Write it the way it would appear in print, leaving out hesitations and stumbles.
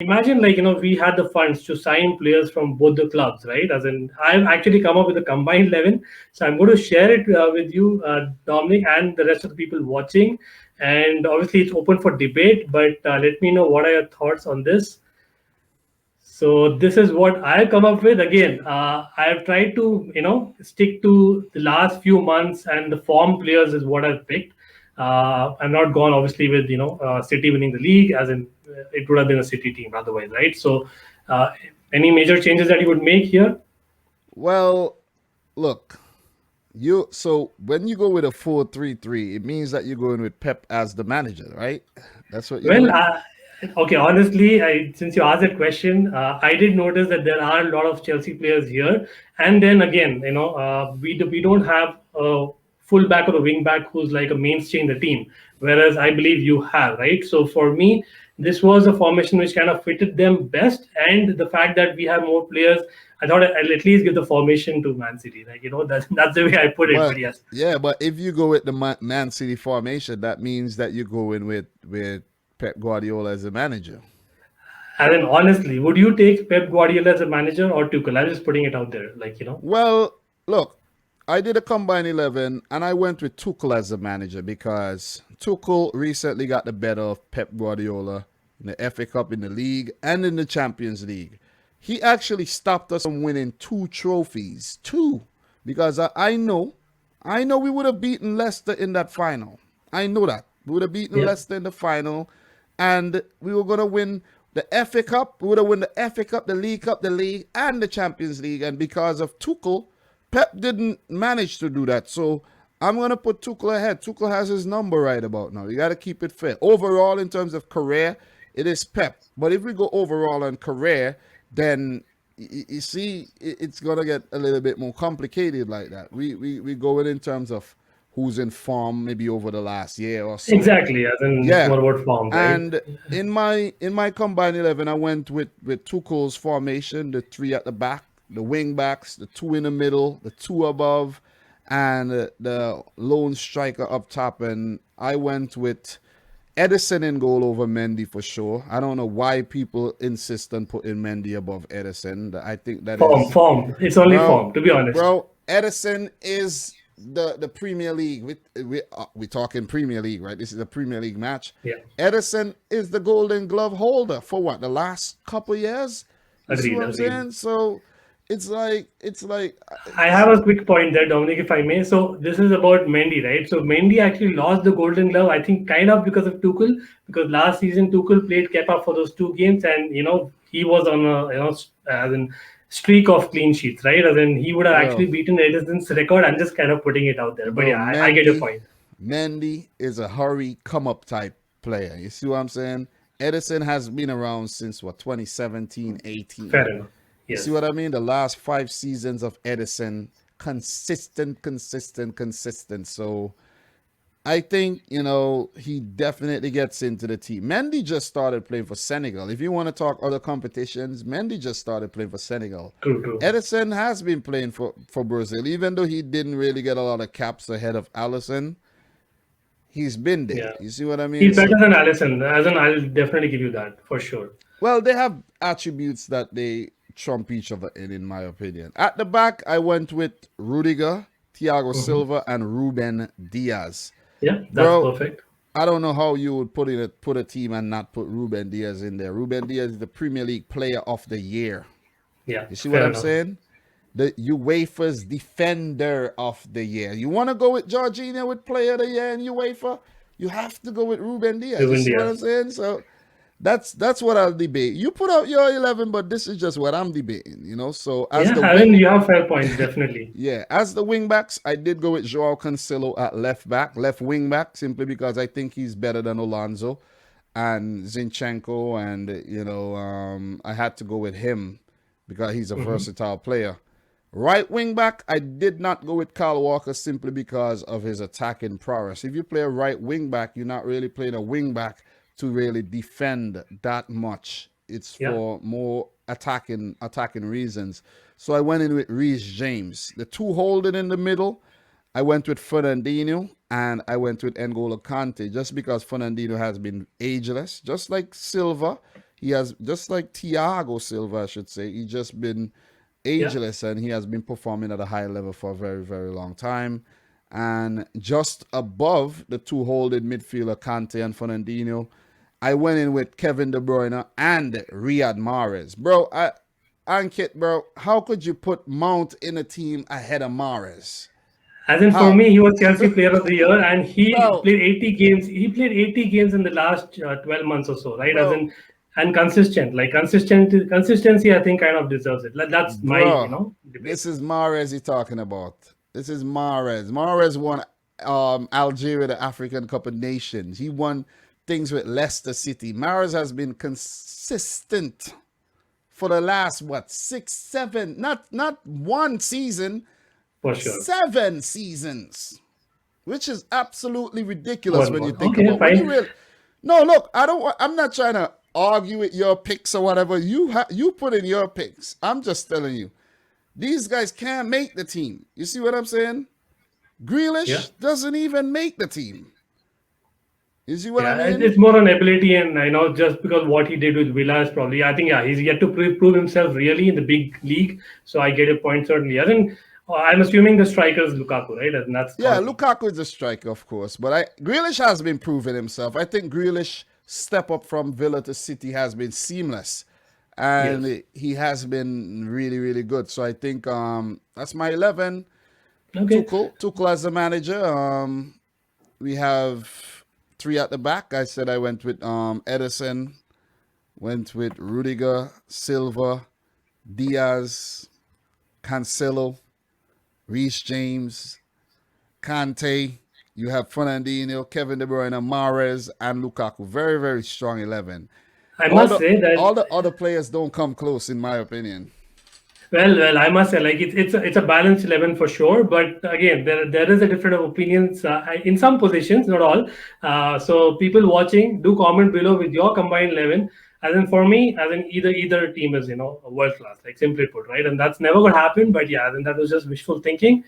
imagine, like, we had the funds to sign players from both the clubs, right? As in, I've actually come up with a combined 11. So I'm going to share it with you, Dominic, and the rest of the people watching. And obviously, it's open for debate, but let me know what are your thoughts on this. So this is what I've come up with. Again, I've tried to stick to the last few months, and the form players is what I've picked. I'm not gone obviously with City winning the league, as in it would have been a City team otherwise, right? So any major changes that you would make here? Well, look, so when you go with a 4-3-3, it means that you're going with Pep as the manager, right? That's what you're Well, doing. okay. Honestly, since you asked that question, I did notice that there are a lot of Chelsea players here. And then again, we don't have a fullback or a wing back who's like a mainstay in the team, whereas I believe you have, right? So for me, this was a formation which kind of fitted them best, and the fact that we have more players, I thought I'll at least give the formation to Man City. Like that's the way I put it. But But yes, yeah, but if you go with the Man City formation, that means that you're going with Pep Guardiola as a manager. and then honestly, would you take Pep Guardiola as a manager or Tuchel? I'm just putting it out there, like. Well, look, I did a combined 11 and I went with Tuchel as the manager because Tuchel recently got the better of Pep Guardiola in the FA Cup, in the league, and in the Champions League. He actually stopped us from winning two trophies. Two. Because I know we would have beaten Leicester in that final. I know that. We would have beaten Yeah. Leicester in the final and we were going to win the FA Cup. We would have won the FA Cup, the league, and the Champions League. And because of Tuchel, Pep didn't manage to do that. So I'm going to put Tuchel ahead. Tuchel has his number right about now. You got to keep it fair. Overall, in terms of career, it is Pep. But if we go overall on career, then you see it's going to get a little bit more complicated like that. We go in terms of who's in form maybe over the last year or so. Exactly, as in it's Yeah. more about form, right? And in my combined 11, I went with Tuchel's formation, the three at the back, the wing backs, the two in the middle, the two above, and the lone striker up top. And I went with Edison in goal over Mendy for sure. I don't know why people insist on putting Mendy above Edison. I think that Form, is, form. It's only bro, form, to be honest. Edison is the Premier League. We talking Premier League, right? This is a Premier League match. Yeah, Edison is the Golden Glove holder for what, the last couple years. You see agreed, what I'm agreed. saying? So it's like I have a quick point there, Dominic, if I may. So this is about Mendy, right? So Mendy actually lost the Golden Glove, I think, kind of because of Tuchel, because last season Tuchel played Kepa for those two games, and he was on a as in streak of clean sheets, right? As in he would have actually bro, beaten Edison's record. I'm just kind of putting it out there, but bro. yeah, I get your Mendy, point. Mendy is a hurry come up type player. You see what I'm saying? Edison has been around since what, 2017, 18. Fair enough. You see Yes. what I mean? The last 5 seasons of Edison, consistent. So I think, he definitely gets into the team. Mendy just started playing for Senegal. If you want to talk other competitions, Mendy just started playing for Senegal. True, true. Edison has been playing for Brazil, even though he didn't really get a lot of caps ahead of Allison. He's been there. Yeah. You see what I mean? He's better So, than Allison. As in, I'll definitely give you that for sure. well, they have attributes that they trump each other in my opinion. At the back, I went with Rudiger, Thiago Mhm. Silva, and Ruben Diaz. Yeah, that's Bro, perfect. I don't know how you would put a team and not put Ruben Diaz in there. Ruben Diaz is the Premier League Player of the Year. Yeah, You see what fair I'm enough. saying? The UEFA's Defender of the Year. You want to go with Jorginho with Player of the Year in UEFA? You have to go with Ruben Diaz. You Ruben see what Diaz. I'm saying? So that's what I'll debate. You put out your 11, but this is just what I'm debating. So as Yeah, the I mean, wing, you have fair points, definitely. yeah, as the wing backs, I did go with Joao Cancelo at left wing back, simply because I think he's better than Alonso and Zinchenko, and I had to go with him because he's a Hmm. versatile player. Right wing back, I did not go with Kyle Walker simply because of his attacking prowess. If you play a right wing back, you're not really playing a wing back to really defend that much. It's Yeah. for more attacking reasons. So I went in with Reece James. The two holding in the middle, I went with Fernandinho and I went with N'Golo Kante just because Fernandinho has been ageless, just like Silva. he has, just like Thiago Silva, I should say, he's just been Yeah. ageless, and he has been performing at a high level for a very, very long time. And just above the two holding midfielder, Kante and Fernandinho, I went in with Kevin De Bruyne and Riyad Mahrez. Bro, Ankit, bro, how could you put Mount in a team ahead of Mahrez? As in, for How? me, he was Chelsea Player of the Year, and he Bro, played 80 games. He played 80 games in the last 12 months or so, right? As bro, in, and consistent, like consistency, I think kind of deserves it. Like, that's my, bro, debate. this is Mahrez you're talking about. This is Mahrez. Mahrez won Algeria, the African Cup of Nations. He won things with Leicester City. Mahrez has been consistent for the last, what, 6, 7, not one season, For sure. 7 seasons, which is absolutely ridiculous when you think Okay, about when you fine. really. No, look, I'm not trying to argue with your picks or whatever. You put in your picks. I'm just telling you, these guys can't make the team. You see what I'm saying? Grealish Yeah. doesn't even make the team. You see what I Yeah, mean? it's more on ability, and I know just because what he did with Villa is probably, I think, yeah, he's yet to prove himself really in the big league. So I get a point certainly. I think I'm assuming the striker is Lukaku, right? And that's Yeah, got to be. Lukaku is a striker, of course, but Grealish has been proving himself. I think Grealish step up from Villa to City has been seamless, Yes. and he has been really, really good. So I think that's my 11. Okay. Tuchel as the manager. We have 3 at the back. I said I went with Edison, went with Rudiger, Silva, Diaz, Cancelo, Reece James, Kante. You have Fernandinho, Kevin De Bruyne, Mahrez, and Lukaku. Very, very strong 11. I All must the say that. all the other players don't come close, in my opinion. Well, I must say, like it's a balanced 11 for sure. But again, there is a different of opinions in some positions, not all. So people watching, do comment below with your combined 11. As in for me, as in either team is world class, like simply put, right? And that's never going to happen. But yeah, then that was just wishful thinking.